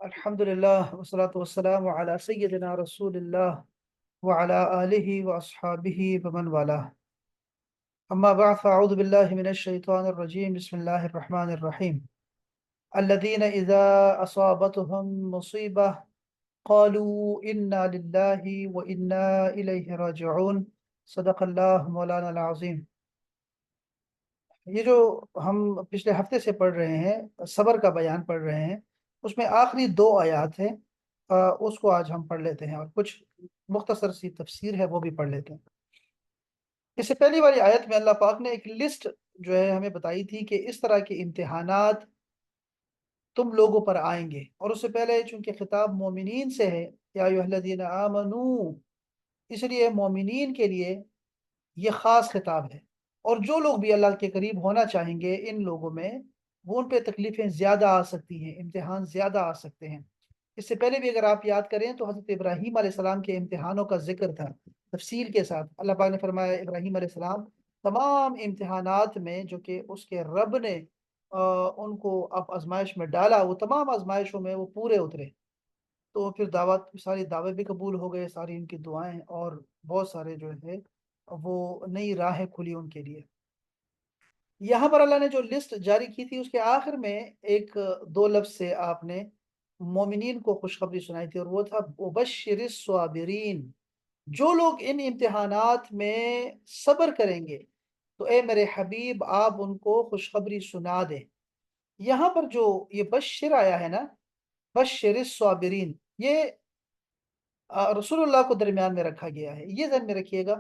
अल्हम्दुलिल्लाह वस्सलातु वस्सलामु अला सय्यिदिना रसूलिल्लाह व अला आलिहि व अस्हाबिहि व मन वाला। अम्मा बअद फ़अऊज़ु बिल्लाहि मिनश शैतानिर रजीम। बिस्मिल्लाहिर रहमानिर रहीम। अल्लज़ीना इज़ा असाबतहुम मुसीबह क़ालू इन्ना लिल्लाहि व इन्ना इलैहि राजिऊन। सदक़ल्लाहु मौलाना अज़ीम। ये जो हम पिछले हफ्ते से पढ़ रहे हैं, सब्र का बयान पढ़ रहे हैं, उसमें आखिरी दो आयत हैं। उसको आज हम पढ़ लेते हैं और कुछ मुख्तसर सी तफसीर है वो भी पढ़ लेते हैं। इससे पहली वाली आयत में अल्लाह पाक ने एक लिस्ट जो है हमें बताई थी कि इस तरह के इम्तिहानात तुम लोगों पर आएंगे, और उससे पहले चूंकि खिताब मोमिनीन से है, या अय्युहल्लज़ीना आमनू, इसलिए मोमिनीन के लिए ये ख़ास खिताब है। और जो लोग भी अल्लाह के करीब होना चाहेंगे इन लोगों में, वो उन पे तकलीफ़ें ज़्यादा आ सकती हैं, इम्तिहान ज़्यादा आ सकते हैं। इससे पहले भी अगर आप याद करें तो हज़रत इब्राहीम अलैहिस्सलाम के इम्तिहानों का ज़िक्र था तफ़सील के साथ। अल्लाह पाक ने फरमाया इब्राहीम अलैहिस्सलाम तमाम इम्तिहानात में जो कि उसके रब ने उनको अब आज़माइश में डाला, वो तमाम आज़माइशों में वो पूरे उतरे। तो फिर दावत सारी दावे भी कबूल हो गए, सारी इनकी दुआएं, और बहुत सारे जो है वो नई राहें खुली उनके लिए। यहाँ पर अल्लाह ने जो लिस्ट जारी की थी उसके आखिर में एक दो लफ्ज़ से आपने मोमिनीन को खुशखबरी सुनाई थी, और वो था वबश्शिरिस स्वाबिरीन। जो लोग इन इम्तिहानात में सब्र करेंगे तो ए मेरे हबीब आप उनको खुशखबरी सुना दें। यहाँ पर जो ये बश्शिर आया है ना, बश्शिरिस स्वाबिरीन, ये रसूलुल्लाह को दरमियान में रखा गया है। ये ध्यान में रखिएगा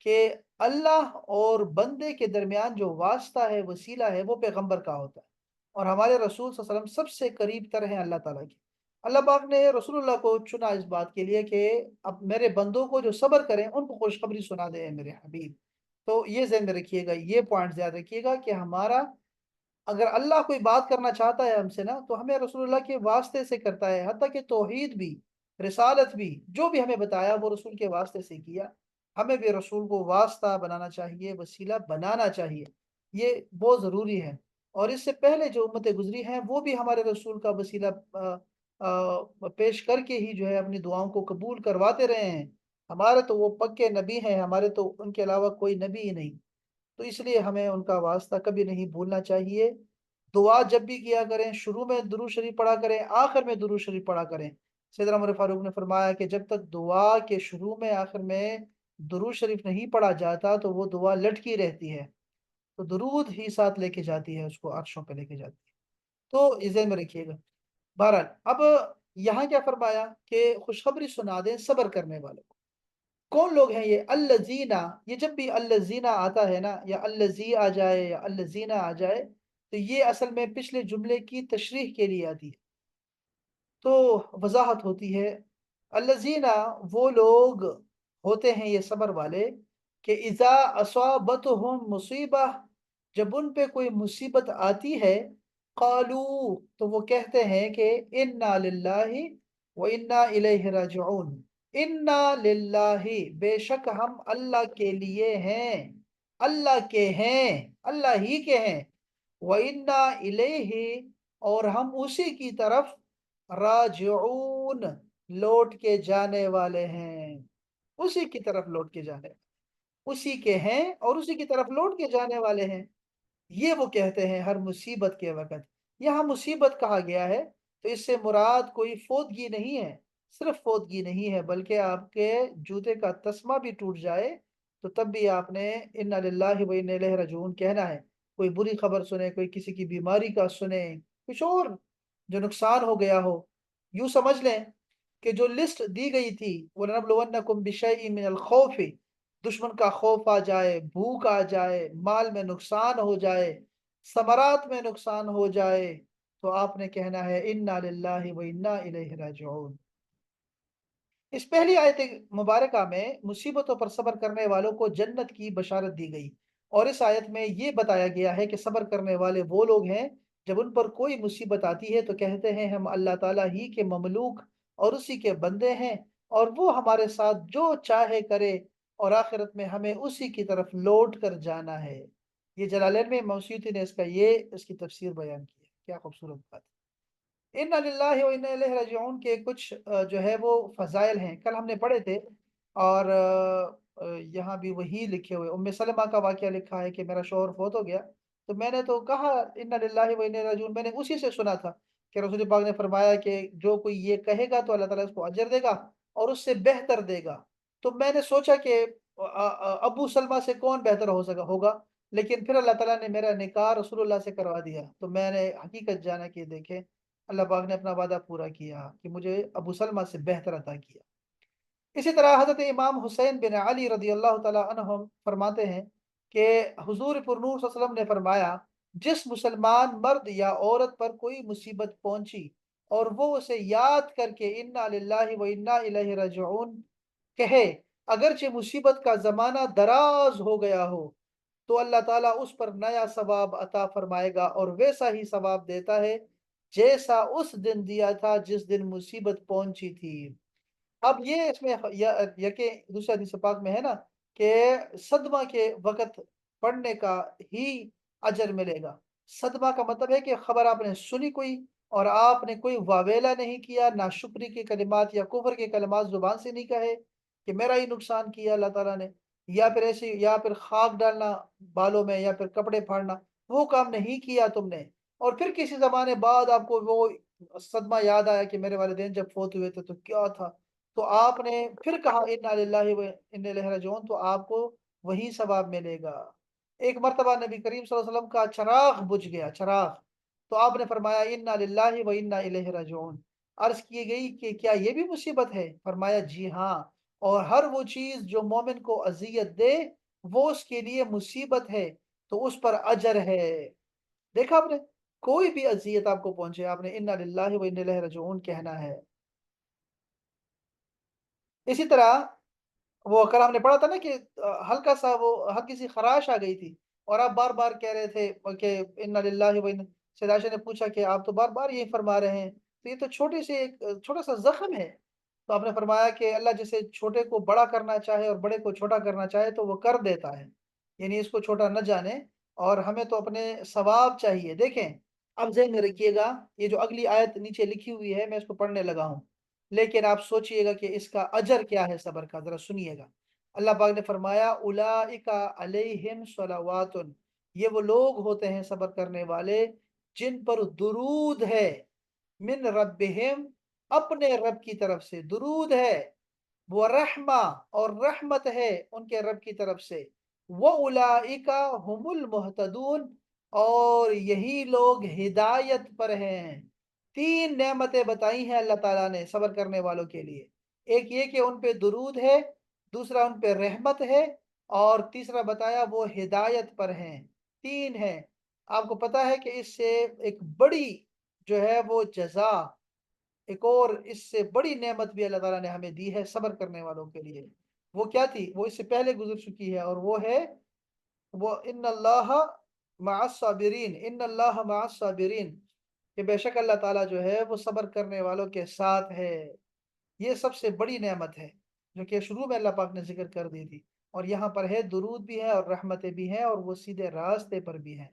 कि अल्लाह और बंदे के दरमियान जो वास्ता है, वसीला है, वो पैगंबर का होता है। और हमारे रसूल सल्लल्लाहु अलैहि वसल्लम सबसे करीब तर हैं अल्लाह ताला के। अल्लाह पाक ने रसूलुल्लाह को चुना इस बात के लिए कि अब मेरे बंदों को जो सब्र करें उनको खुशखबरी सुना दे मेरे हबीब। तो ये ज़हन में रखिएगा, ये पॉइंट याद रखिएगा कि हमारा, अगर अल्लाह कोई बात करना चाहता है हमसे ना, तो हमें रसूलुल्लाह के वास्ते से करता है। हत्ता कि तौहीद भी, रिसालत भी, जो भी हमें बताया वो रसूल के वास्ते से किया। हमें भी रसूल को वास्ता बनाना चाहिए, वसीला बनाना चाहिए। ये बहुत ज़रूरी है। और इससे पहले जो उम्मतें गुजरी हैं वो भी हमारे रसूल का वसीला पेश करके ही जो है अपनी दुआओं को कबूल करवाते रहे हैं। हमारे तो वो पक्के नबी हैं, हमारे तो उनके अलावा कोई नबी ही नहीं। तो इसलिए हमें उनका वास्ता कभी नहीं भूलना चाहिए। दुआ जब भी किया करें, शुरू में दुरूद शरीफ पढ़ा करें, आखिर में दुरूद शरीफ पढ़ा करें। सैयदना उमर फारूक ने फरमाया कि जब तक दुआ के शुरू में आखिर में दुरूद शरीफ नहीं पढ़ा जाता तो वो दुआ लटकी रहती है। तो दुरूद ही साथ लेके जाती है, उसको अर्शों पे लेके जाती है। तो इसे में रखिएगा। बहरहाल, अब यहाँ क्या फरमाया कि खुशखबरी सुना दें सब्र करने वालों को। कौन लोग हैं ये अल्लज़ीना? ये जब भी अल्लज़ीना आता है ना, या अल्लज़ी आ जाए या अल्लज़ीना आ जाए, तो ये असल में पिछले जुमले की तशरीह के लिए आती है, तो वजाहत होती है। अल्लज़ीना वो लोग होते हैं ये सब्र वाले कि इज़ा असाबतहुम मुसीबा, जब उन पे कोई मुसीबत आती है, क़ालू, तो वो कहते हैं कि इन्ना लिल्लाहि व इन्ना इलैहि राजिऊन। इन्ना लिल्लाहि, बेशक हम अल्लाह के लिए हैं, अल्लाह के हैं, अल्लाह ही के हैं। व इन्ना इलैहि, और हम उसी की तरफ, राजिऊन, लौट के जाने वाले हैं। उसी की तरफ लौट के जाने, उसी के हैं और उसी की तरफ लौट के जाने वाले हैं। ये वो कहते हैं हर मुसीबत के वक़्त। यहाँ मुसीबत कहा गया है तो इससे मुराद कोई फ़ौतगी नहीं है, सिर्फ़ फ़ौतगी नहीं है, बल्कि आपके जूते का तस्मा भी टूट जाए तो तब भी आपने इन्ना लिल्लाहि व इन्ना इलैहि राजिऊन कहना है। कोई बुरी खबर सुने, कोई किसी की बीमारी का सुने, कुछ और जो नुकसान हो गया हो, यूँ समझ लें कि जो लिस्ट दी गई थी, वलनब्लुवन्नकुम बिशैइन मिनल खौफि, दुश्मन का खौफ आ जाए, भूख आ जाए, माल में नुकसान हो जाए, समरात में नुकसान हो जाए, तो आपने कहना है इन्ना लिल्लाहि व इन्ना इलैहि राजिऊन। इस पहली आयत मुबारका में मुसीबतों पर सब्र करने वालों को जन्नत की बशारत दी गई, और इस आयत में ये बताया गया है कि सब्र करने वाले वो लोग हैं जब उन पर कोई मुसीबत आती है तो कहते हैं हम अल्लाह ताला ही के ममलूक और उसी के बंदे हैं, और वो हमारे साथ जो चाहे करे, और आखिरत में हमें उसी की तरफ लौट कर जाना है। ये जलालैन में इमाम सूय्यती ने इसकी तफसीर बयान की है। क्या खूबसूरत बात है। इन्ना लिल्लाहि व इन्ना इलैहि राजिऊन के कुछ जो है वो फजाइल हैं, कल हमने पढ़े थे। और यहाँ भी वही लिखे हुए उम्मे सलमा का वाकया लिखा है कि मेरा शौहर फौत हो गया, तो मैंने तो कहा इन्ना लिल्लाहि व इन्ना इलैहि राजिऊन, मैंने उसी से सुना था कि रसूल पाक ने फरमाया कि जो कोई ये कहेगा तो अल्लाह ताला उसको अजर देगा और उससे बेहतर देगा। तो मैंने सोचा कि अबू सलमा से कौन बेहतर हो सका होगा, लेकिन फिर अल्लाह ताला ने मेरा निकाह रसूलुल्लाह से करवा दिया, तो मैंने हकीकत जाना कि देखें अल्लाह पाक ने अपना वादा पूरा किया कि मुझे अबू सलमा से बेहतर अता किया। इसी तरह हज़रत इमाम हुसैन बिन अली रज़ी अल्लाह तआला अन्हुम फरमाते हैं कि हुज़ूर पुरनूर सल्लल्लाहु अलैहि वसल्लम ने फरमाया, जिस मुसलमान मर्द या औरत पर कोई मुसीबत पहुंची और वो उसे याद करके इन्ना लिल्लाहि व इन्ना इलैहि राजिऊन कहे, अगरचे मुसीबत का ज़माना दराज हो गया हो, तो अल्लाह ताला उस पर नया सवाब अता फरमाएगा और वैसा ही सवाब देता है जैसा उस दिन दिया था जिस दिन मुसीबत पहुंची थी। अब ये इसमें यके दूसरे हदीस पाक में है ना कि सदमा के वक़्त पढ़ने का ही अजर मिलेगा। सदमा का मतलब है कि खबर आपने सुनी कोई और आपने कोई वावेला नहीं किया, नाशुक्री के कलिमात या कुफ्र के कलिमात ज़ुबान से नहीं कहे कि मेरा ही नुकसान किया अल्लाह ताला ने, या फिर ऐसे या फिर खाक डालना बालों में या फिर कपड़े फाड़ना, वो काम नहीं किया तुमने। और फिर किसी ज़माने बाद आपको वो सदमा याद आया कि मेरे वालिदैन जब फ़ौत हुए थे तो क्या था? तो आपने फिर कहा इन्ना लिल्लाहि व इन्ना इलैहि राजिऊन, तो आपको वही सवाब मिलेगा। एक मर्तबा नबी करीम सल्लल्लाहु अलैहि वसल्लम का चिराग बुझ गया, चिराग, तो आपने फरमाया इन्ना लिल्लाहि व इन्ना इलैहि राजिऊन। अर्ज़ की गई कि क्या ये भी मुसीबत है? फरमाया जी हाँ, और हर वो चीज़ जो मोमिन को अज़ियत दे, वो उसके लिए मुसीबत है, तो उस पर अजर है। देखा आपने? कोई भी अज़ियत आपको पहुँचे, आपने इन्ना लिल्लाहि व इन्ना इलैहि राजिऊन कहना है। इसी तरह वो कल हमने पढ़ा था ना कि हल्का-सा वो हल्की-सी ख़राश आ गई थी और आप बार-बार कह रहे थे कि इन्ना लिल्लाहि व इन्ना। सैयद आयशा ने पूछा कि आप तो बार-बार यही फरमा रहे हैं, तो ये तो छोटी-सी एक छोटा-सा ज़ख्म है। तो आपने फरमाया कि अल्लाह जिसे छोटे को बड़ा करना चाहे और बड़े को छोटा करना चाहे तो वो कर देता है। यानी इसको छोटा न जाने और हमें तो अपने सवाब चाहिए। देखें, अब ज़हन में रखिएगा, ये जो अगली आयत नीचे लिखी हुई है मैं इसको पढ़ने लगा हूँ। लेकिन आप सोचिएगा कि इसका अजर क्या है सब्र का, ज़रा सुनिएगा। अल्लाह पाक ने फरमाया उलाइका अलैहिम सलावातुन, ये वो लोग होते हैं सब्र करने वाले जिन पर दुरूद है, मिन रब्बिहिम, अपने रब की तरफ से दुरूद है, वो रहमा और रहमत है उनके रब की तरफ से, वो उलाइका हुमुल मुहतदून, और यही लोग हिदायत पर हैं। तीन नेमतें बताई हैं अल्लाह ताला ने सब्र करने वालों के लिए। एक ये कि उन पे दुरूद है, दूसरा उन पे रहमत है, और तीसरा बताया वो हिदायत पर हैं। तीन है। आपको पता है कि इससे एक बड़ी जो है वो जज़ा, एक और इससे बड़ी नेमत भी अल्लाह ताला ने हमें दी है सब्र करने वालों के लिए। वो क्या थी? वो इससे पहले गुज़र चुकी है और वो है वो इन्नल्लाह मअस साबिरीन, इन्नल्लाह मअस साबिरीन, कि बेशक अल्लाह ताला जो है वो सब्र करने वालों के साथ है। ये सबसे बड़ी नेमत है, जो कि शुरू में अल्लाह पाक ने ज़िक्र कर दी थी। और यहाँ पर है दुरूद भी है और रहमतें भी हैं और वो सीधे रास्ते पर भी हैं।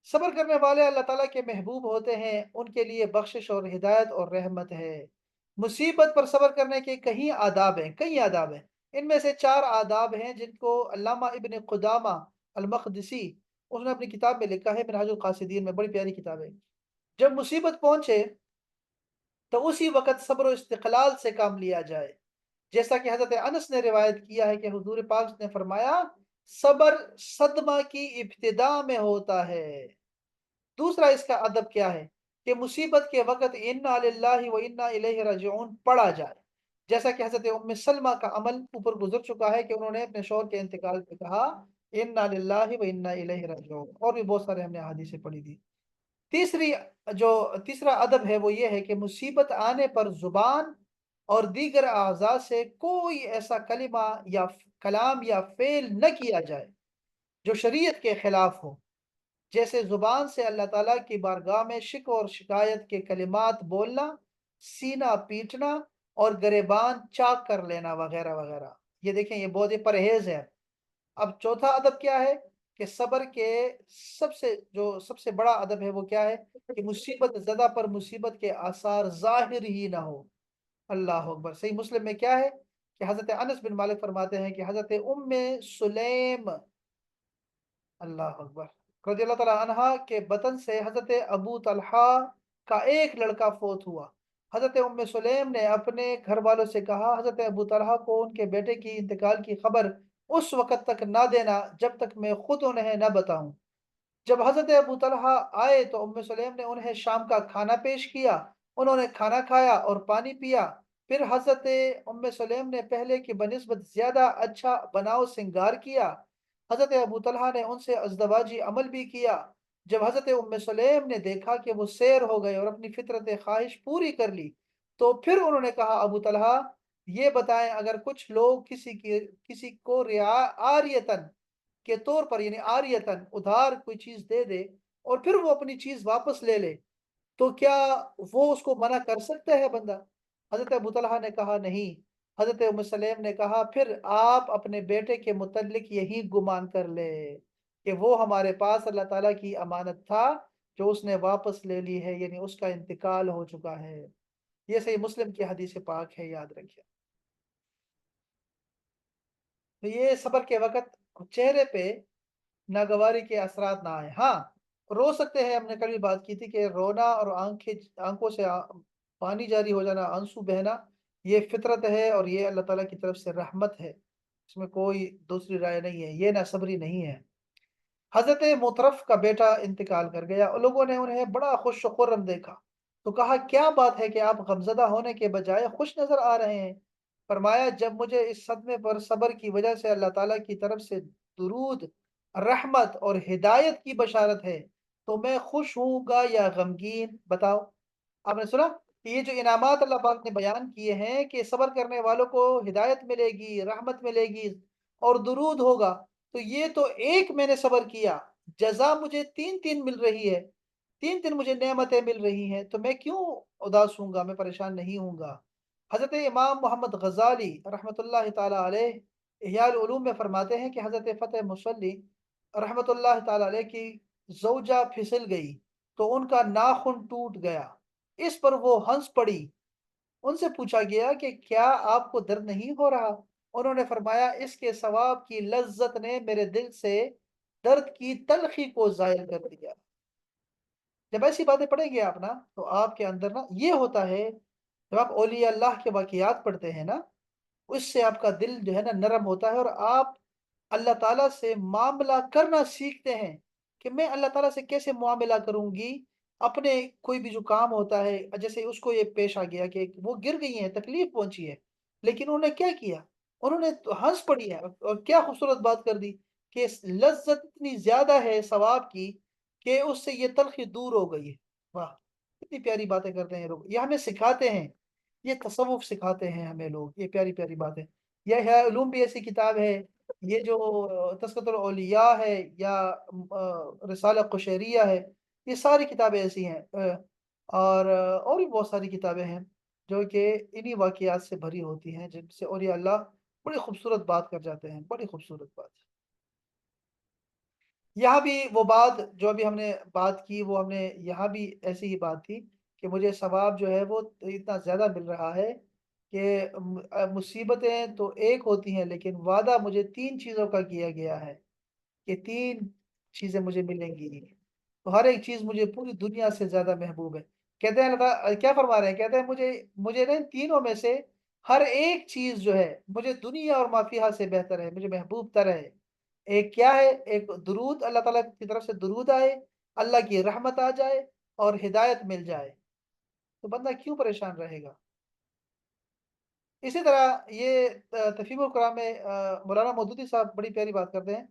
सब्र करने वाले अल्लाह ताला के महबूब होते हैं, उनके लिए बख्शिश और हिदायत और रहमत है। मुसीबत पर सब्र करने के कई आदाब हैं। इनमें से 4 आदाब हैं जिनको अल्लामा इब्न क़ुदामा अल-मक़दसी उसने अपनी किताब में लिखा है मिनहाजुल क़ासिदीन में, बड़ी प्यारी किताब है। जब मुसीबत पहुँचे तो उसी वक़्त सब्र और इस्तिक़लाल से काम लिया जाए। जैसा कि हज़रत अनस ने रिवायत किया है कि हुज़ूर पाक ने फरमाया, सब्र सदमा की इब्तिदा में होता है। दूसरा इसका अदब क्या है कि मुसीबत के वक़्त इन्ना लिल्लाहि व इन्ना इलैहि राजिऊन पढ़ा जाए। जैसा कि हज़रत उम्मे सलमा का अमल ऊपर गुज़र चुका है कि उन्होंने अपने शौहर के इंतकाल पे कहा, इन्ना लिल्लाहि व इन्ना इलैहि राजिऊन, और भी बहुत सारे हमने हदीसें पढ़ी थी। तीसरी जो तीसरा अदब है वो ये है कि मुसीबत आने पर ज़ुबान और दीगर अज़ा से कोई ऐसा कलिमा या कलाम या फ़ेल न किया जाए जो शरीयत के खिलाफ हो। जैसे ज़ुबान से अल्लाह ताला की बारगाह में शिकवा और शिकायत के कलिमात बोलना, सीना पीटना और गिरेबान चाक कर लेना वगैरह वगैरह। ये देखें, ये बहुत ही परहेज़ है। अब चौथा अदब क्या है کہ صبر کے سب سے بڑا ادب ہے وہ کیا ہے؟ کہ مصیبت زدہ پر مصیبت کے آثار ظاہر ہی نہ ہو۔ اللہ اکبر۔ صحیح مسلم میں کیا ہے کہ حضرت انس بن مالک فرماتے ہیں کہ حضرت سلیم، اللہ اکبر، رضی اللہ تعالیٰ عنہ کے بطن سے حضرت ابو طلحہ کا ایک لڑکا فوت ہوا۔ حضرت سلیم نے اپنے گھر والوں سے کہا حضرت ابو طلحہ کو ان کے بیٹے کی انتقال کی خبر اس وقت تک نہ دینا جب تک میں خود انہیں نہ بتاؤں۔ جب حضرت ابو طلحہ آئے تو سلیم نے انہیں شام کا کھانا پیش کیا، انہوں نے کھانا کھایا اور پانی پیا۔ پھر حضرت سلیم نے پہلے کی بنسبت زیادہ اچھا بناؤ سنگار کیا۔ حضرت ابو طلحہ نے ان سے ازدواجی عمل بھی کیا۔ جب حضرت سلیم نے دیکھا کہ وہ سیر ہو گئے اور اپنی فطرت خواہش پوری کر لی تو پھر انہوں نے کہا ابو طلحہ یہ بتائیں، اگر کچھ لوگ کسی کو آریتن کے طور پر، یعنی آریتن ادھار کوئی چیز دے دے اور پھر وہ اپنی چیز واپس لے لے تو کیا وہ اس کو منع کر سکتا ہے بندہ؟ حضرت ابو طلحہ نے کہا نہیں۔ حضرت سلیم نے کہا پھر آپ اپنے بیٹے کے متعلق یہی گمان کر لے کہ وہ ہمارے پاس اللہ تعالیٰ کی امانت تھا جو اس نے واپس لے لی ہے، یعنی اس کا انتقال ہو چکا ہے۔ یہ صحیح مسلم کی حدیث پاک ہے، یاد رکھیے۔ تو یہ صبر کے وقت چہرے پہ ناگواری کے اثرات نہ آئے۔ ہاں، رو سکتے ہیں، ہم نے کل بھی بات کی تھی کہ رونا اور آنکھوں سے پانی جاری ہو جانا، آنسو بہنا، یہ فطرت ہے اور یہ اللہ تعالیٰ کی طرف سے رحمت ہے، اس میں کوئی دوسری رائے نہیں ہے، یہ نہ صبری نہیں ہے۔ حضرت مطرف کا بیٹا انتقال کر گیا اور لوگوں نے انہیں بڑا خوش و خرم دیکھا تو کہا کیا بات ہے کہ آپ غمزدہ ہونے کے بجائے خوش نظر آ رہے ہیں؟ فرمایا جب مجھے اس صدمے پر صبر کی وجہ سے اللہ تعالیٰ کی طرف سے درود، رحمت اور ہدایت کی بشارت ہے تو میں خوش ہوں گا یا غمگین؟ بتاؤ۔ آپ نے سنا کہ یہ جو انعامات اللہ پاک نے بیان کیے ہیں کہ صبر کرنے والوں کو ہدایت ملے گی، رحمت ملے گی اور درود ہوگا، تو یہ تو ایک میں نے صبر کیا، جزا مجھے تین تین مل رہی ہے، تین تین مجھے نعمتیں مل رہی ہیں، تو میں کیوں اداس ہوں گا، میں پریشان نہیں ہوں گا۔ حضرت امام محمد غزالی رحمۃ اللہ تعالی علیہ احیاء العلوم میں فرماتے ہیں کہ حضرت فتح مصلی رحمۃ اللہ تعالی علیہ کی زوجہ پھسل گئی تو ان کا ناخن ٹوٹ گیا، اس پر وہ ہنس پڑی۔ ان سے پوچھا گیا کہ کیا آپ کو درد نہیں ہو رہا؟ انہوں نے فرمایا اس کے ثواب کی لذت نے میرے دل سے درد کی تلخی کو ظاہر کر دیا۔ جب ایسی باتیں پڑھیں گے آپ نا تو آپ کے اندر نا یہ ہوتا ہے، جب آپ اولیاء اللہ کے واقعات پڑھتے ہیں نا، اس سے آپ کا دل جو ہے نا نرم ہوتا ہے اور آپ اللہ تعالیٰ سے معاملہ کرنا سیکھتے ہیں کہ میں اللہ تعالیٰ سے کیسے معاملہ کروں گی۔ اپنے کوئی بھی جو کام ہوتا ہے، جیسے اس کو یہ پیش آ گیا کہ وہ گر گئی ہیں، تکلیف پہنچی ہے، لیکن انہوں نے کیا کیا؟ انہوں نے تو ہنس پڑی ہے اور کیا خوبصورت بات کر دی کہ لذت اتنی زیادہ ہے ثواب کی کہ اس سے یہ تلخی دور ہو گئی ہے۔ واہ، کتنی پیاری باتیں کرتے ہیں لوگ، یہ ہمیں سکھاتے ہیں، یہ تصوف سکھاتے ہیں ہمیں لوگ، یہ پیاری پیاری باتیں۔ یہ ہے علوم بھی ایسی کتاب ہے، یہ جو تذکرۃ الاولیاء ہے یا رسالہ قشیریہ ہے، یہ ساری کتابیں ایسی ہیں، اور بھی بہت ساری کتابیں ہیں جو کہ انہی واقعات سے بھری ہوتی ہیں جن سے اولیاء اللہ بڑی خوبصورت بات کر جاتے ہیں، بڑی خوبصورت بات۔ یہاں بھی وہ بات جو ابھی ہم نے بات کی، وہ ہم نے یہاں بھی ایسی ہی بات تھی کہ مجھے ثواب جو ہے وہ اتنا زیادہ مل رہا ہے کہ مصیبتیں تو ایک ہوتی ہیں لیکن وعدہ مجھے تین چیزوں کا کیا گیا ہے کہ تین چیزیں مجھے ملیں گی، تو ہر ایک چیز مجھے پوری دنیا سے زیادہ محبوب ہے۔ کہتے ہیں اللہ کیا فرما رہے ہیں؟ کہتے ہیں مجھے نا ان تینوں میں سے ہر ایک چیز جو ہے مجھے دنیا اور ما فیہا سے بہتر ہے، مجھے محبوب تر ہے۔ ایک کیا ہے؟ ایک درود، اللہ تعالیٰ کی طرف سے درود آئے، اللہ کی رحمت آ جائے اور ہدایت مل جائے، تو بندہ کیوں پریشان رہے گا؟ اسی طرح یہ تفہیم القرآن میں مولانا مودودی صاحب بڑی پیاری بات کرتے ہیں،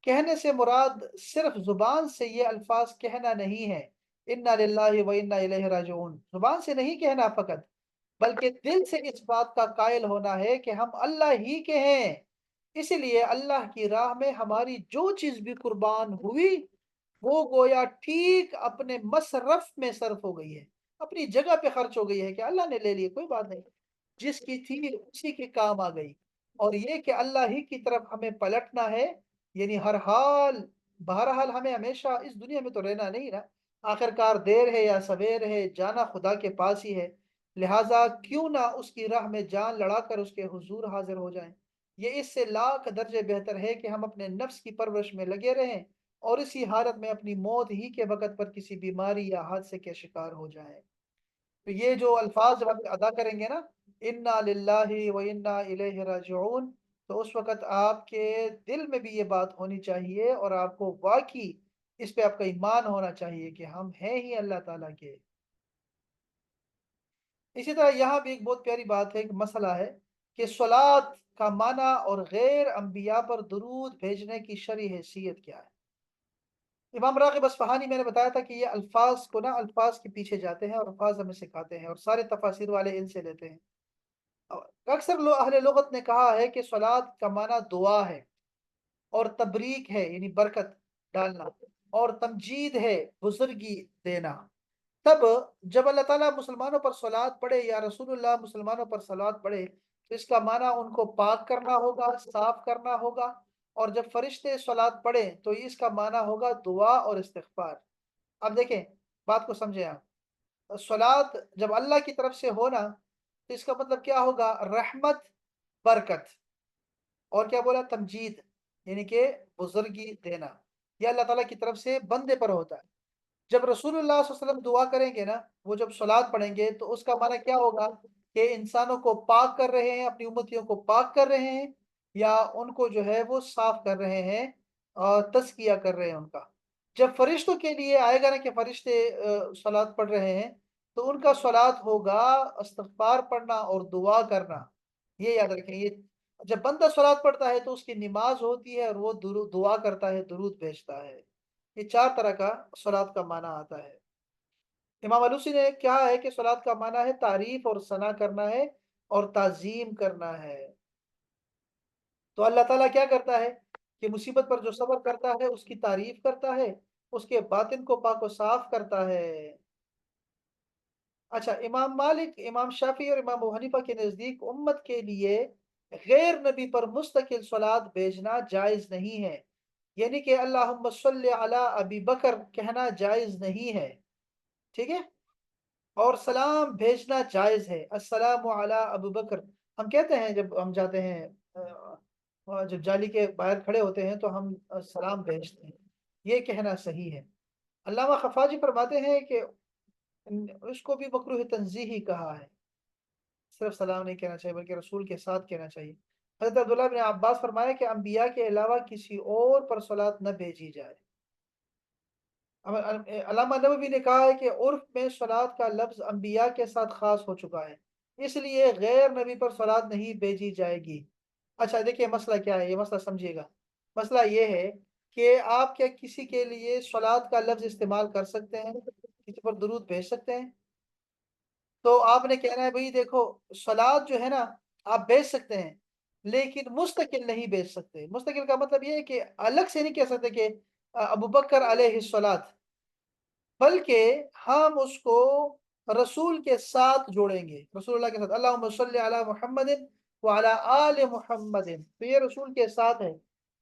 کہنے سے مراد صرف زبان سے یہ الفاظ کہنا نہیں ہے، انا للہ و انا الیہ راجعون، زبان سے نہیں کہنا فقط، بلکہ دل سے اس بات کا قائل ہونا ہے کہ ہم اللہ ہی کے ہیں۔ اسی لیے اللہ کی راہ میں ہماری جو چیز بھی قربان ہوئی وہ گویا ٹھیک اپنے مصرف میں صرف ہو گئی ہے، اپنی جگہ پہ خرچ ہو گئی ہے کہ اللہ نے لے لی، کوئی بات نہیں، جس کی تھی اسی کے کام آ گئی۔ اور یہ کہ اللہ ہی کی طرف ہمیں پلٹنا ہے، یعنی ہر حال बहरहाल हमें हमेशा इस दुनिया में तो रहना नहीं ना, आखिरकार देर है या सवेर है, जाना खुदा के पास ही है। लिहाजा क्यों ना उसकी राह में जान लड़ाकर उसके हुजूर हाजिर हो जाएं। ये इससे लाख दर्जे बेहतर है कि हम अपने नफ्स की परवरिश में लगे रहें और इसी हालत में अपनी मौत ही के वक़्त पर किसी बीमारी या हादसे के शिकार हो जाएं। तो ये जो अल्फाज जब आप अदा करेंगे ना, इन्ना लिल्लाहि व इन्ना इलैहि राजिऊन, तो उस वक़्त आपके दिल में भी ये बात होनी चाहिए और आपको वाक़ई इस पे आपका ईमान होना चाहिए कि हम हैं ही अल्लाह ताला के। इसी तरह यहाँ भी एक बहुत प्यारी बात है, एक मसला है कि स्वलात का माना और गैर अंबिया पर दुरूद भेजने की शरई हैसियत क्या है? इमाम राग़िब अस्फ़हानी मैंने बताया था कि ये अल्फाज को ना अल्फाज के पीछे जाते हैं और अल्फाज हमें सिखाते हैं और सारे तफासिर वाले इनसे लेते हैं। अक्सर अहले लुगत ने कहा है कि सलात का माना दुआ है और तबरीक है यानी बरकत डालना और तमजीद है बुजुर्गी देना। तब जब अल्लाह ताला मुसलमानों पर सलात पढ़े या रसूलुल्लाह मुसलमानों पर सलात पढ़े तो इसका माना उनको पाक करना होगा, साफ करना होगा। और जब फरिश्ते सलात पढ़े तो इसका माना होगा दुआ और इस्तिग़फ़ार। अब देखें, बात को समझें आप। सलात जब अल्लाह की तरफ से हो ना, तो इसका मतलब क्या होगा? रहमत, बरकत। और क्या बोला? तमजीद, यानी कि बुजुर्गी देना। ये अल्लाह ताला की तरफ से बंदे पर होता है। जब रसूलुल्लाह सल्लल्लाहु अलैहि वसल्लम दुआ करेंगे ना, वो जब सलात पढ़ेंगे तो उसका माना क्या होगा कि इंसानों को पाक कर रहे हैं, अपनी उम्मतियों को पाक कर रहे हैं या उनको जो है वो साफ कर रहे हैं और तज़किया कर रहे हैं उनका। जब फरिश्तों के लिए आएगा ना कि फरिश्ते सलात पढ़ रहे हैं, तो उनका सलात होगा इस्तिग़फ़ार पढ़ना और दुआ करना। ये याद रखें, ये जब बंदा सलात पढ़ता है तो उसकी नमाज होती है और वो दुआ करता है, दुरूद भेजता है। ये 4 तरह का सलात का माना आता है। इमाम अलूसी ने कहा है कि सलात का माना है तारीफ और सना करना है और ताज़ीम करना है। तो अल्लाह ताला क्या करता है कि मुसीबत पर जो सब्र करता है उसकी तारीफ करता है, उसके बातिन को पाक व साफ करता है। अच्छा, इमाम मालिक, इमाम शाफ़ी और इमाम अबू हनीफ़ा के नज़दीक उम्मत के लिए गैर नबी पर मुस्तकिल सलात भेजना जायज़ नहीं है। यानी कि अल्लाहुम्मा सल्लि अला अबी बकर कहना जायज़ नहीं है। ठीक है? और सलाम भेजना जायज़ है, अस्सलामु अला अबू बकर। हम कहते हैं जब हम जाते हैं जब जाली के बाहर खड़े होते हैं तो हम सलाम भेजते हैं। ये कहना सही है। अल्लामा ख़फ़ाजी फरमाते हैं कि उसको भी मकरूह तंज़ीही कहा है। सिर्फ सलाम नहीं कहना चाहिए बल्कि रसूल के साथ कहना चाहिए। हज़रत अब्दुल्लाह इब्न अब्बास फरमाया कि अंबिया के अलावा किसी और पर सलात न भेजी जाए। अल्लामा नबवी ने कहा है कि उर्फ में सलात का लफ्ज़ अंबिया के साथ ख़ास हो चुका है, इसलिए गैर नबी पर सलात नहीं भेजी जाएगी। अच्छा देखिए मसला क्या है, ये मसला समझिएगा। मसला ये है कि आप क्या किसी के लिए सलात का लफ्ज़ इस्तेमाल कर सकते हैं? किसी पर दुरूद भेज सकते हैं? तो आपने कहना है भई देखो, सलाद जो है ना आप भेज सकते हैं, लेकिन मुस्तकिल नहीं भेज सकते। मुस्तकिल का मतलब ये है कि अलग से नहीं कह सकते कि अबू बकर अलैहिस्सलात, बल्कि हम उसको रसूल के साथ जोड़ेंगे, रसूलुल्लाह के साथ। अल्लाहुम्मा सल्लि अला मुहम्मदिन व अला आले मुहम्मदिन, तो ये रसूल के साथ है,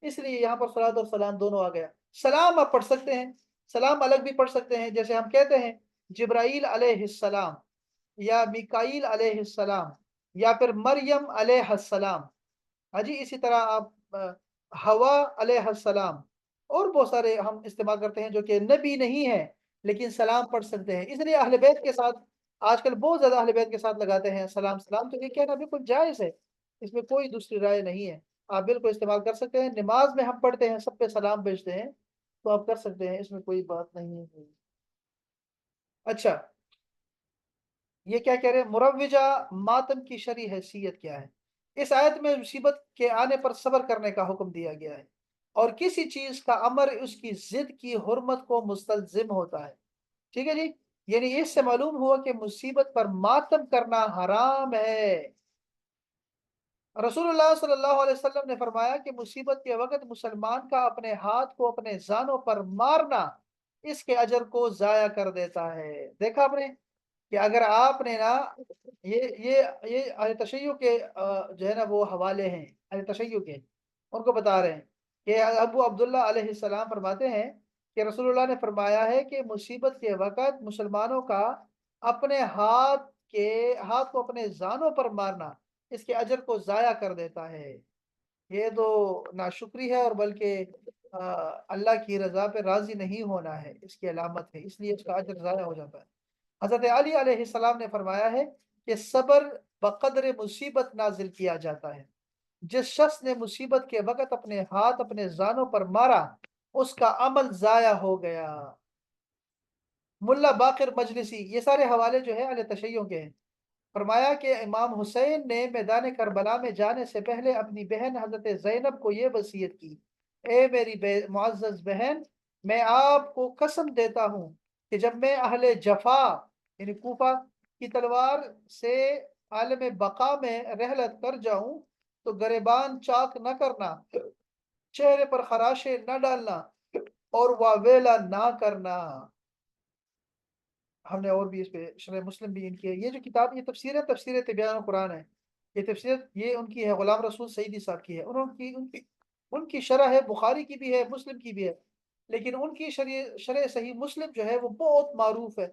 इसलिए यहाँ पर सलात और सलाम दोनों आ गया। सलाम आप पढ़ सकते हैं, सलाम अलग भी पढ़ सकते हैं, जैसे हम कहते हैं जिब्राईल अलैहिस्सलाम या मीकाईल अलैहिस्सलाम या फिर मरियम अलैहिस्सलाम। हाँ जी, इसी तरह आप हवा अलैहिस्सलाम और बहुत सारे हम इस्तेमाल करते हैं जो कि नबी नहीं है, लेकिन सलाम पढ़ सकते हैं। इसलिए अहले बैत के साथ आजकल बहुत ज़्यादा अहले बैत के साथ लगाते हैं सलाम, सलाम तो ये कहना बिल्कुल जायज़ है। इसमें कोई दूसरी राय नहीं है। आप बिल्कुल इस्तेमाल कर सकते हैं। नमाज़ में हम पढ़ते हैं, सब पे सलाम भेजते हैं, तो आप कर सकते हैं, इसमें कोई बात नहीं है। अच्छा, ये क्या कह रहे हैं? मुरव्विजा मातम की शरई हैसियत क्या है? इस आयत में मुसीबत के आने पर सब्र करने का हुक्म दिया गया है और किसी चीज़ का अमर उसकी ज़िद की हुर्मत को मुस्तलज़िम होता है। ठीक है जी? यानी इससे मालूम हुआ कि मुसीबत पर मातम करना हराम है। रसूलुल्लाह सल्लल्लाहु अलैहि वसल्लम ने फरमाया कि मुसीबत के वक़्त मुसलमान का अपने हाथ को अपने ज़ानों पर मारना इसके अजर को ज़ाया कर देता है। देखा आपने? कि अगर आपने ना ये अहले तशय्युc के जो है ना वो हवाले हैं, अहले तशय्युc के, उनको बता रहे हैं کہ ابو عبداللہ علیہ السلام فرماتے ہیں کہ رسول اللہ نے فرمایا ہے کہ مصیبت کے وقت مسلمانوں کا اپنے ہاتھ کو اپنے زانوں پر مارنا اس کے اجر کو ضائع کر دیتا ہے۔ یہ تو ناشکری ہے، اور بلکہ اللہ کی رضا پہ راضی نہیں ہونا ہے اس کی علامت ہے، اس لیے اس کا اجر ضائع ہو جاتا ہے۔ حضرت علی علیہ السلام نے فرمایا ہے کہ صبر بقدر مصیبت نازل کیا جاتا ہے۔ جس شخص نے مصیبت کے وقت اپنے ہاتھ اپنے زانوں پر مارا اس کا عمل ضائع ہو گیا۔ ملا باقر مجلسی، یہ سارے حوالے جو ہے اہل تشیع کے ہیں، فرمایا کہ امام حسین نے میدان کربلا میں جانے سے پہلے اپنی بہن حضرت زینب کو یہ وصیت کی: اے میری معزز بہن، میں آپ کو قسم دیتا ہوں کہ جب میں اہل جفا یعنی کوفہ کی تلوار سے عالم بقا میں رحلت کر جاؤں تو گریبان چاک نہ کرنا، چہرے پر خراشے نہ ڈالنا اور واویلا نہ کرنا۔ ہم نے اور بھی اس پہ شرح مسلم بھی ان کی ہے، یہ جو کتاب، یہ تفسیر ہے، تفسیر تبیان قرآن ہے، یہ تفسیر یہ ان کی ہے، غلام رسول سعیدی صاحب کی ہے، ان کی شرح ہے، بخاری کی بھی ہے، مسلم کی بھی ہے، لیکن ان کی شرح صحیح مسلم جو ہے وہ بہت معروف ہے،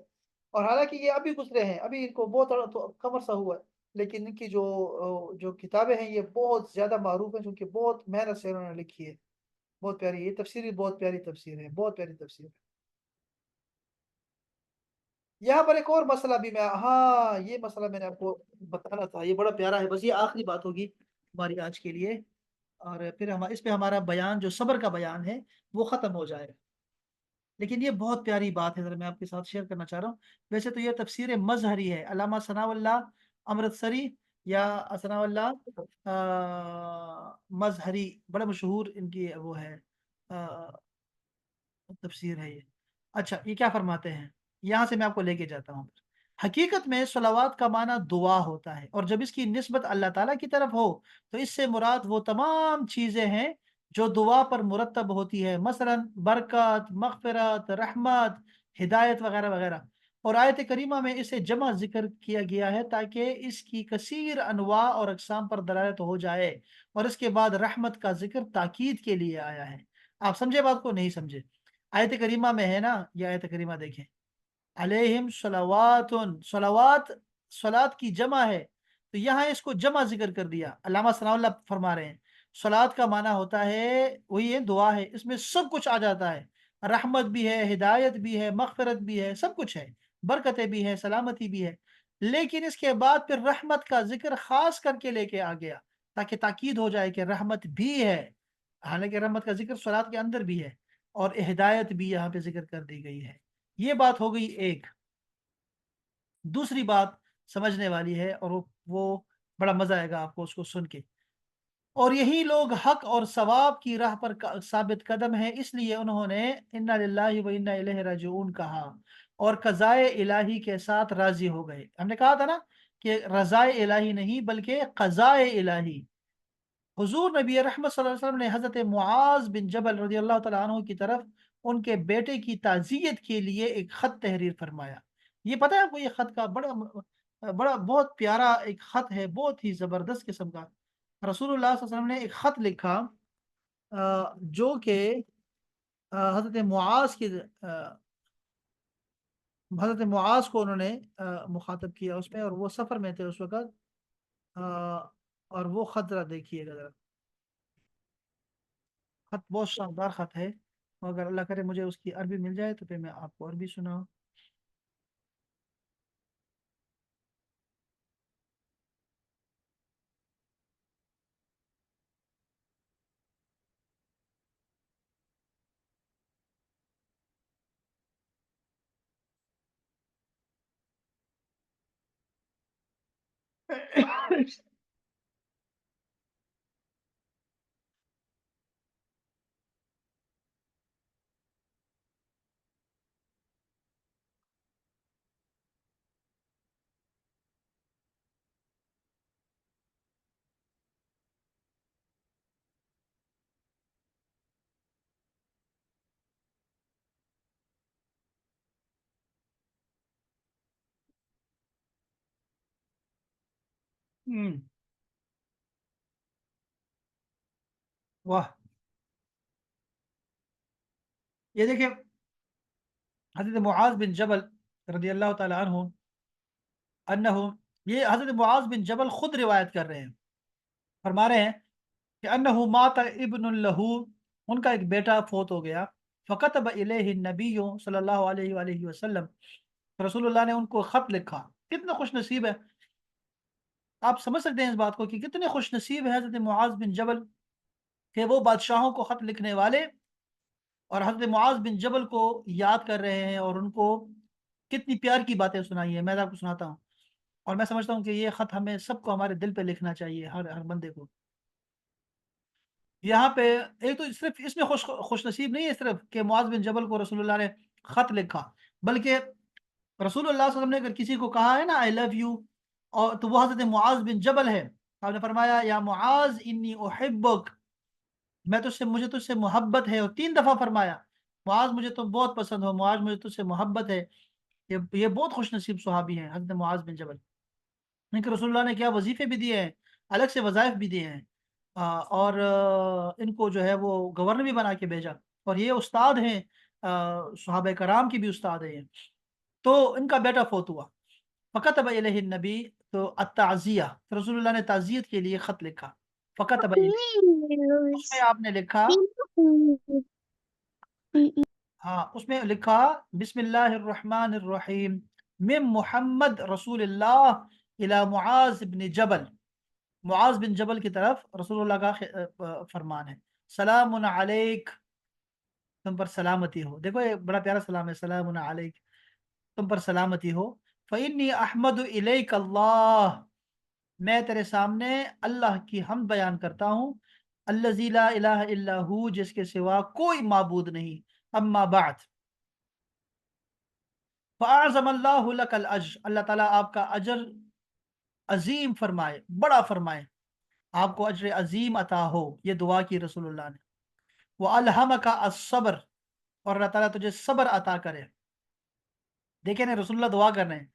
اور حالانکہ یہ ابھی گزرے ہیں، ابھی ان کو بہت کم عرصہ ہوا ہے، لیکن ان کی جو کتابیں ہیں یہ بہت زیادہ معروف ہیں، کیونکہ بہت محنت سے انہوں نے لکھی ہے، بہت پیاری یہ تفسیر بھی، بہت پیاری تفسیر ہے، بہت پیاری تفسیر ہے۔ یہاں پر ایک اور مسئلہ بھی میں، ہاں یہ مسئلہ میں نے آپ کو بتانا تھا، یہ بڑا پیارا ہے، بس یہ آخری بات ہوگی ہماری آج کے لیے، اور پھر ہم اس پہ ہمارا بیان جو صبر کا بیان ہے وہ ختم ہو جائے گا، لیکن یہ بہت پیاری بات ہے، ذرا میں آپ کے ساتھ شیئر کرنا چاہ رہا ہوں۔ ویسے تو یہ تفسیر مظہری ہے، علامہ ثناء اللہ امرتسری یا ثناء اللہ مظہری، بڑا مشہور ان کی وہ ہے، تفسیر ہے یہ۔ اچھا یہ کیا فرماتے ہیں، یہاں سے میں آپ کو لے کے جاتا ہوں۔ حقیقت میں صلوات کا معنی دعا ہوتا ہے، اور جب اس کی نسبت اللہ تعالیٰ کی طرف ہو تو اس سے مراد وہ تمام چیزیں ہیں جو دعا پر مرتب ہوتی ہے، مثلا برکت، مغفرت، رحمت، ہدایت وغیرہ وغیرہ۔ اور آیت کریمہ میں اسے جمع ذکر کیا گیا ہے تاکہ اس کی کثیر انواع اور اقسام پر دلالت ہو جائے، اور اس کے بعد رحمت کا ذکر تاکید کے لیے آیا ہے۔ آپ سمجھے بات کو؟ نہیں سمجھے؟ آیت کریمہ میں ہے نا، یہ آیت کریمہ دیکھیں، علیہم صلوات، صلوات صلات کی جمع ہے، تو یہاں اس کو جمع ذکر کر دیا۔ علامہ ثناء اللہ فرما رہے ہیں صلات کا معنی ہوتا ہے وہی ہے، دعا ہے، اس میں سب کچھ آ جاتا ہے، رحمت بھی ہے، ہدایت بھی ہے، مغفرت بھی ہے، سب کچھ ہے، برکتیں بھی ہے، سلامتی بھی ہے، لیکن اس کے بعد پھر رحمت کا ذکر خاص کر کے لے کے آ گیا تاکہ تاکید ہو جائے کہ رحمت بھی ہے، حالانکہ رحمت کا ذکر صلات کے اندر بھی ہے، اور ہدایت بھی یہاں پہ ذکر کر دی گئی ہے۔ یہ بات ہو گئی ایک۔ دوسری بات سمجھنے والی ہے، اور وہ بڑا مزہ آئے گا آپ کو اس کو سن کے۔ اور یہی لوگ حق اور ثواب کی راہ پر ثابت قدم ہیں، اس لیے انہوں نے انا للہ و انا الیہ راجعون کہا، اور قضائے الہی کے ساتھ راضی ہو گئے۔ ہم نے کہا تھا نا کہ رضائے الہی نہیں بلکہ قضائے الہی۔ حضور نبی رحمت صلی اللہ علیہ وسلم نے حضرت معاذ بن جبل رضی اللہ تعالیٰ عنہ کی طرف ان کے بیٹے کی تعزیت کے لیے ایک خط تحریر فرمایا۔ یہ پتہ ہے آپ کو، یہ خط کا بڑا بڑا بہت پیارا ایک خط ہے، بہت ہی زبردست قسم کا۔ رسول اللہ صلی اللہ علیہ وسلم نے ایک خط لکھا، جو کہ حضرت معاذ کی حضرت معاذ کو انہوں نے مخاطب کیا اس میں، اور وہ سفر میں تھے اس وقت، آ، اور وہ خط ذرا دیکھیے گا ذرا، خط بہت شاندار خط ہے، اور اگر اللہ کرے مجھے اس کی عربی مل جائے تو پھر میں آپ کو عربی سناؤں۔ ہم، واہ، ये देखिए, हजरत मुआज बिन जबल रदी अल्लाह ताला अन्हु अन्नहु, ये हजरत मुआज बिन जबल खुद रिवायत कर रहे हैं, फरमा रहे हैं कि अन्नहु माता इब्नुल लहू, उनका एक बेटा फोत हो गया। फ़कतब इलैहि नबी सल्लल्लाहु अलैहि वसल्लम, रसूलुल्लाह ने उनको खत लिखा। कितना खुश नसीब है, आप समझ सकते हैं इस बात को कि कितने खुश नसीब है हजरत मुआज बिन जबल कि वो बादशाहों को खत लिखने वाले, और हजरत मुआज बिन जबल को याद कर रहे हैं और उनको कितनी प्यार की बातें सुनाई है। मैं आपको सुनाता हूँ, और मैं समझता हूँ कि ये खत हमें सबको हमारे दिल पे लिखना चाहिए, हर हर बंदे को। यहाँ पे एक तो सिर्फ इसमें खुश नसीब नहीं है सिर्फ कि मुआज बिन जबल को रसूलुल्लाह ने खत लिखा, बल्कि रसूलुल्लाह सल्लल्लाहु अलैहि वसल्लम ने अगर किसी को कहा है ना आई लव यू, और तो वो हजरत मुआज बिन जबल है। आपने फरमाया या मुआज इन्नी उहिब्बुक, मैं तुझसे, मुझे तुझसे मोहब्बत है, और 3 दफा फरमाया मुआज मुझे तुम बहुत पसंद हो, मुआज मुझे तुझसे मोहब्बत है। ये बहुत खुश नसीब सुहाबी हैं हजरत मुआज बिन जबल। इनके रसूलुल्लाह ने क्या वजीफे भी दिए हैं, अलग से वज़ाइफ भी दिए हैं, और इनको जो है वो गवर्नर भी बना के भेजा, और ये उस्ताद हैं, सहाबा कराम की भी उस्ताद है ये। तो इनका बेटा फोत हुआ, फ़कतब इलैहि नबी, तो अत्ताज़िया, रसूलुल्लाह ने ताज़ियत के लिए खत लिखा। फ़कतब इलैहि, उसमें आपने लिखा, हाँ उसमें लिखा बिस्मिल्लाहिर्रहमानिर्रहीम मिन मुहम्मद रसूलुल्लाह इला मुआज बिन जबल, मुआज बिन जबल की तरफ रसूलुल्लाह का फरमान है, सलामुन अलैक, तुम पर सलामती हो। देखो ये बड़ा प्यारा सलाम है, सलामुन अलैक, तुम पर सलामती हो। फ़इन्नी अहमदु इलैक अल्लाह, मैं तेरे सामने अल्लाह की हमद बयान करता हूँ, अल्लज़ी ला इलाहा इल्ला हू, जिसके सिवा कोई माबूद नहीं। अम्मा बाद फ़अअज़मल्लाहु लकल अज्र, अल्लाह ताला आपका अजर अजीम फरमाए, बड़ा फरमाए, आपको अजर अजीम अता हो। ये दुआ की रसूलुल्लाह ने। वो अलहमका अस्सब्र, और अल्लाह ताला तुझे सब्र अता करे। देखे ना, रसूलुल्लाह दुआ कर रहे हैं।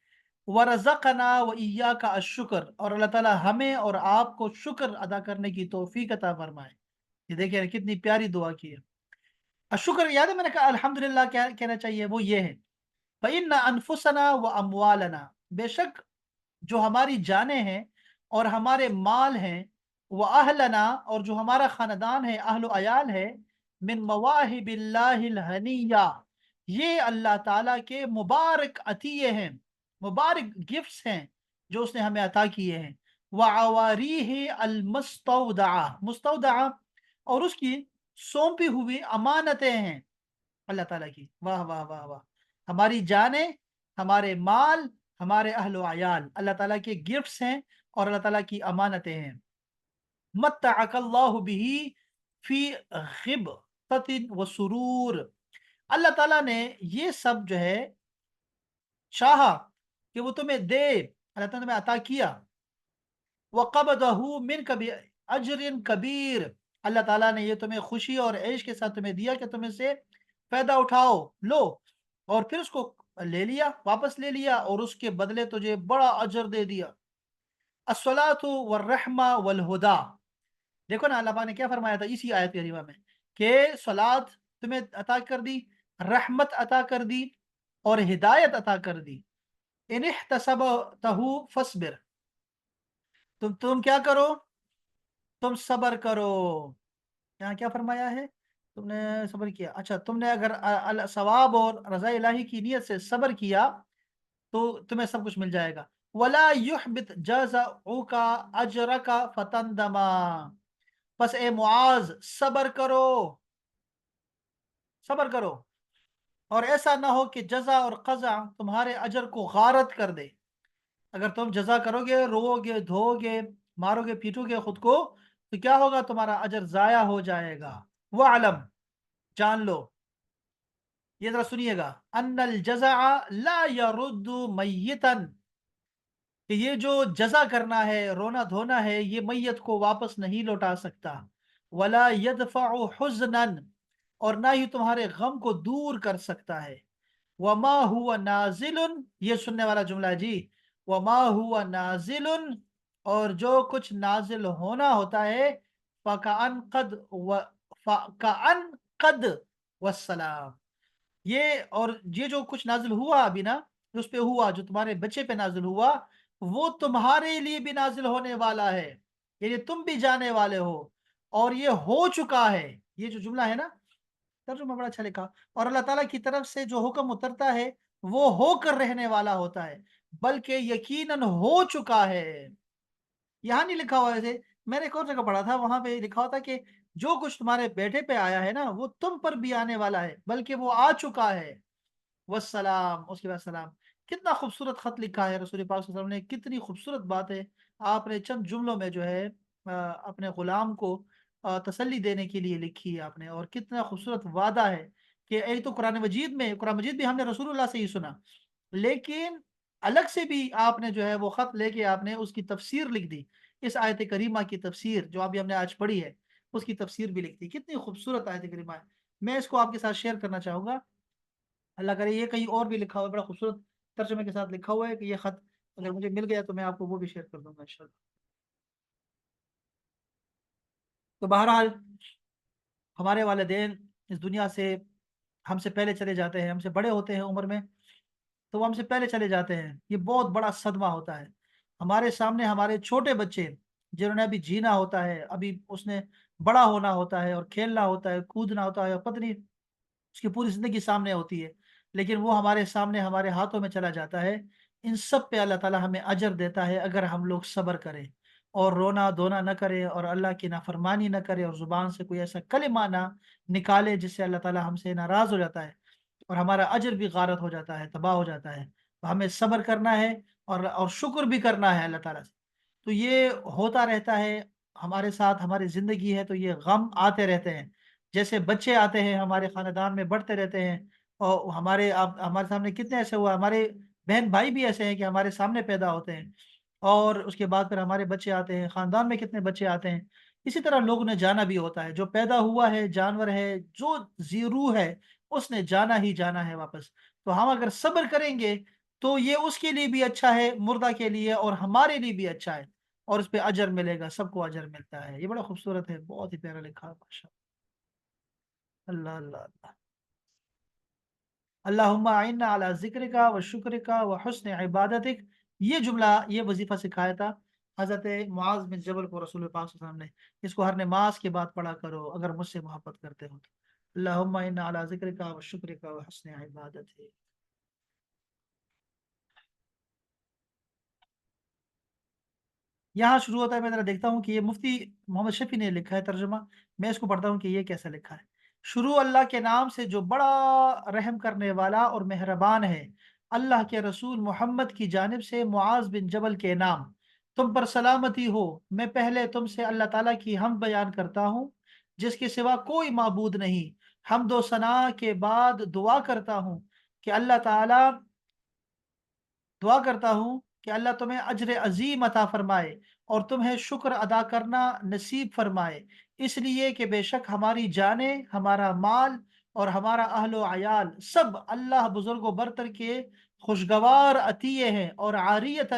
व रज़क़ना व इय्याका अश्शुक्र, और अल्लाह ताला हमें और आपको शुक्र अदा करने की तौफीक अता फरमाए। ये देखिए कितनी प्यारी दुआ की है। अशुक्र, याद है मैंने कहा अल्हम्दुलिल्लाह क्या कहना चाहिए, वो ये है, फ़इन्ना अनफुसना व अमवालना, बेशक जो हमारी जानें हैं और हमारे माल हैं, व अहलना, और जो हमारा खानदान है, अहल अयाल है, मिन मवाहिबिल्लाहिल हनिया, ये अल्लाह ताला के मुबारक अतिये हैं, मुबारक गिफ्ट्स हैं जो उसने हमें अता किए हैं। व अवारीह अल मुस्तौदा, मुस्तौदा, और उसकी सौंपी हुई अमानतें हैं अल्लाह ताला की। वाह वाह वाह वाह, हमारी जाने, हमारे माल, हमारे अहलो अयाल अल्लाह ताला के गिफ्ट्स हैं और अल्लाह ताला की अमानतें हैं। मत्तअकल्लाहु बिही फी ग़िबततिन व सुरूर, अल्लाह ताला ने ये सब जो है चाहा कि वो तुम्हें दे, अल्लाह ताला ने तुम्हें अता किया। वक़बदहू मिनका बिअज्रिन कबीर, अल्लाह ताला ने ये तुम्हें खुशी और ऐश के साथ तुम्हें दिया कि तुम इसे फ़ायदा उठाओ, लो, और फिर उसको ले लिया, वापस ले लिया, और उसके बदले तुझे बड़ा अजर दे दिया। अस्सलातु वर्रहमा वल हुदा, देखो ना अल्लाह पाक ने क्या फरमाया था इसी आयत करीमा में, कि सलात तुम्हें अता कर दी, रहमत अता कर दी, और हिदायत अता कर दी। इन इहतसबतहु फस्बिर, तुम क्या करो, तुम सब्र करो। यहाँ क्या फरमाया है, तुमने सब्र किया, अच्छा तुमने अगर सवाब और रज़ा इलाही की नीयत से सब्र किया तो तुम्हें सब कुछ मिल जाएगा। वला युहबित जज़ाउका अजरका फतंदमा, बस ए मुआज सब्र करो, सब्र करो, और ऐसा ना हो कि जजा और कज़ा तुम्हारे अजर को गारत कर दे। अगर तुम जजा करोगे, रोओगे, धोओगे, मारोगे, पीटोगे खुद को, तो क्या होगा, तुम्हारा अजर जाया हो जाएगा। वो आलम, जान लो, ये जरा सुनिएगा, अन्नल जज़ा ला यरुद्दु मय्यितन, कि ये जो जजा करना है, रोना धोना है, ये मैयत को वापस नहीं लौटा सकता। वला यदफउ हुज़नन, और ना ही तुम्हारे गम को दूर कर सकता है। वमा हुआ नाजिलुन, ये सुनने वाला जुमला है जी, वमा हुआ नाजिलुन, और जो कुछ नाजिल होना होता है, फ़काअन कद व फ़काअन कद वस्सलाम, یہ جو کچھ نازل ہوا ابھی نا، جو اس پہ ہوا، جو تمہارے بچے پہ نازل ہوا، وہ تمہارے لیے بھی نازل ہونے والا ہے، یعنی تم بھی جانے والے ہو، اور یہ ہو چکا ہے۔ یہ جو جملہ ہے نا، ترجمہ بڑا اچھا لکھا۔ اور اللہ تعالیٰ کی طرف سے جو حکم اترتا ہے وہ ہو کر رہنے والا ہوتا ہے، بلکہ یقیناً ہو چکا ہے۔ یہاں نہیں لکھا ہوا ایسے، میں نے ایک اور جگہ پڑھا تھا، وہاں پہ لکھا ہوتا کہ جو کچھ تمہارے بیٹے پہ آیا ہے نا وہ تم پر بھی آنے والا ہے، بلکہ وہ آ چکا ہے۔ والسلام، اس کے بعد سلام۔ کتنا خوبصورت خط لکھا ہے رسول پاک صلی اللہ علیہ وسلم نے، کتنی خوبصورت بات ہے۔ آپ نے چند جملوں میں جو ہے اپنے غلام کو تسلی دینے کے لیے لکھی ہے آپ نے، اور کتنا خوبصورت وعدہ ہے کہ ایک تو قرآن مجید بھی ہم نے رسول اللہ سے ہی سنا، لیکن الگ سے بھی آپ نے جو ہے وہ خط لے کے آپ نے اس کی تفسیر لکھ دی، اس آیت کریمہ کی تفسیر جو ابھی ہم نے آج پڑھی ہے اس کی تفسیر بھی لکھ دی۔ کتنی خوبصورت آیت کریمہ ہے، میں اس کو آپ کے ساتھ شیئر کرنا چاہوں گا۔ اللہ کرے یہ کہیں اور بھی لکھا ہوا ہے، بڑا خوبصورت ترجمے کے ساتھ لکھا ہوا ہے کہ یہ خط اگر مجھے مل گیا تو میں آپ کو وہ بھی شیئر کر دوں گا انشاءاللہ۔ تو بہرحال ہمارے والدین اس دنیا سے ہم سے پہلے چلے جاتے ہیں، ہم سے بڑے ہوتے ہیں عمر میں، تو وہ ہم سے پہلے چلے جاتے ہیں، یہ بہت بڑا صدمہ ہوتا ہے۔ ہمارے سامنے ہمارے چھوٹے بچے جنہوں نے ابھی جینا ہوتا ہے، ابھی اس نے بڑا ہونا ہوتا ہے اور کھیلنا ہوتا ہے، کودنا ہوتا ہے، اور پتہ نہیں اس کی پوری زندگی سامنے ہوتی ہے، لیکن وہ ہمارے سامنے ہمارے ہاتھوں میں چلا جاتا ہے۔ ان سب پہ اللہ تعالیٰ ہمیں اجر دیتا ہے اگر ہم لوگ صبر کریں اور رونا دھونا نہ کرے اور اللہ کی نافرمانی نہ کرے اور زبان سے کوئی ایسا کلمہ نہ نکالے جس سے اللہ تعالیٰ ہم سے ناراض ہو جاتا ہے اور ہمارا اجر بھی غارت ہو جاتا ہے، تباہ ہو جاتا ہے۔ تو ہمیں صبر کرنا ہے اور شکر بھی کرنا ہے اللہ تعالیٰ سے۔ تو یہ ہوتا رہتا ہے ہمارے ساتھ، ہماری زندگی ہے تو یہ غم آتے رہتے ہیں، جیسے بچے آتے ہیں ہمارے خاندان میں بڑھتے رہتے ہیں، اور ہمارے سامنے کتنے ایسے ہوا، ہمارے بہن بھائی بھی ایسے ہیں کہ ہمارے سامنے پیدا ہوتے ہیں، اور اس کے بعد پھر ہمارے بچے آتے ہیں، خاندان میں کتنے بچے آتے ہیں۔ اسی طرح لوگوں نے جانا بھی ہوتا ہے، جو پیدا ہوا ہے جانور ہے، جو زیرو ہے، اس نے جانا ہی جانا ہے واپس۔ تو ہم اگر صبر کریں گے تو یہ اس کے لیے بھی اچھا ہے، مردہ کے لیے، اور ہمارے لیے بھی اچھا ہے، اور اس پہ اجر ملے گا، سب کو اجر ملتا ہے۔ یہ بڑا خوبصورت ہے، بہت ہی پیارا لکھا ہے، ماشاء اللہ اللہ اللہ۔ اللہم اعنا علی ذکرک و شکرک و حسن عبادتک، یہ جملہ، یہ وظیفہ سکھایا تھا حضرت معاذ بن جبل کو رسول پاک صلی اللہ علیہ وسلم نے۔ اس کو ہر نماز کے بعد پڑھا کرو اگر مجھ سے محبت کرتے ہو تو۔ اللہم اعنا علی ذکرک و شکرک و حسن عبادتک۔ یہاں شروع ہوتا ہے، میں ذرا دیکھتا ہوں کہ یہ مفتی محمد شفیع نے لکھا ہے ترجمہ، میں اس کو پڑھتا ہوں کہ یہ کیسا لکھا ہے۔ شروع اللہ کے نام سے جو بڑا رحم کرنے والا اور مہربان ہے۔ اللہ کے رسول محمد کی جانب سے معاذ بن جبل کے نام، تم پر سلامتی ہو۔ میں پہلے تم سے اللہ تعالیٰ کی حمد بیان کرتا ہوں جس کے سوا کوئی معبود نہیں۔ حمد و ثنا کے بعد دعا کرتا ہوں کہ اللہ تمہیں اجر عظیم عطا فرمائے اور تمہیں شکر ادا کرنا نصیب فرمائے، اس لیے کہ بے شک ہماری جانیں، ہمارا مال اور ہمارا اہل و عیال سب اللہ بزرگ و برتر کے خوشگوار عطیے ہیں اور عاریت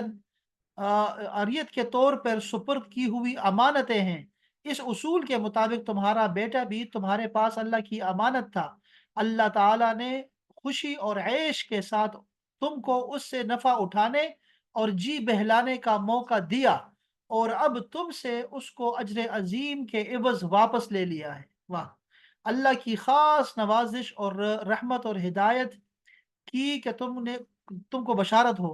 کے طور پر سپرد کی ہوئی امانتیں ہیں۔ اس اصول کے مطابق تمہارا بیٹا بھی تمہارے پاس اللہ کی امانت تھا۔ اللہ تعالیٰ نے خوشی اور عیش کے ساتھ تم کو اس سے نفع اٹھانے اور جی بہلانے کا موقع دیا، اور اب تم سے اس کو اجر عظیم کے عوض واپس لے لیا ہے۔ واہ! اللہ کی خاص نوازش اور رحمت اور ہدایت کی کہ تم کو بشارت ہو،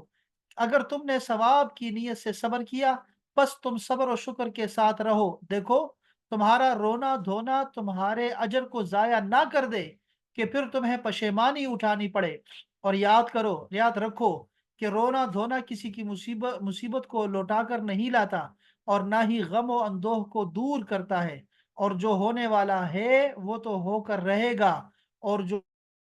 اگر تم نے ثواب کی نیت سے صبر کیا بس تم صبر و شکر کے ساتھ رہو، دیکھو تمہارا رونا دھونا تمہارے اجر کو ضائع نہ کر دے کہ پھر تمہیں پشیمانی اٹھانی پڑے۔ اور یاد رکھو کہ رونا دھونا کسی کی مصیبت کو لوٹا کر نہیں لاتا اور نہ ہی غم و اندوہ کو دور کرتا ہے، اور جو ہونے والا ہے وہ تو ہو کر رہے گا، اور جو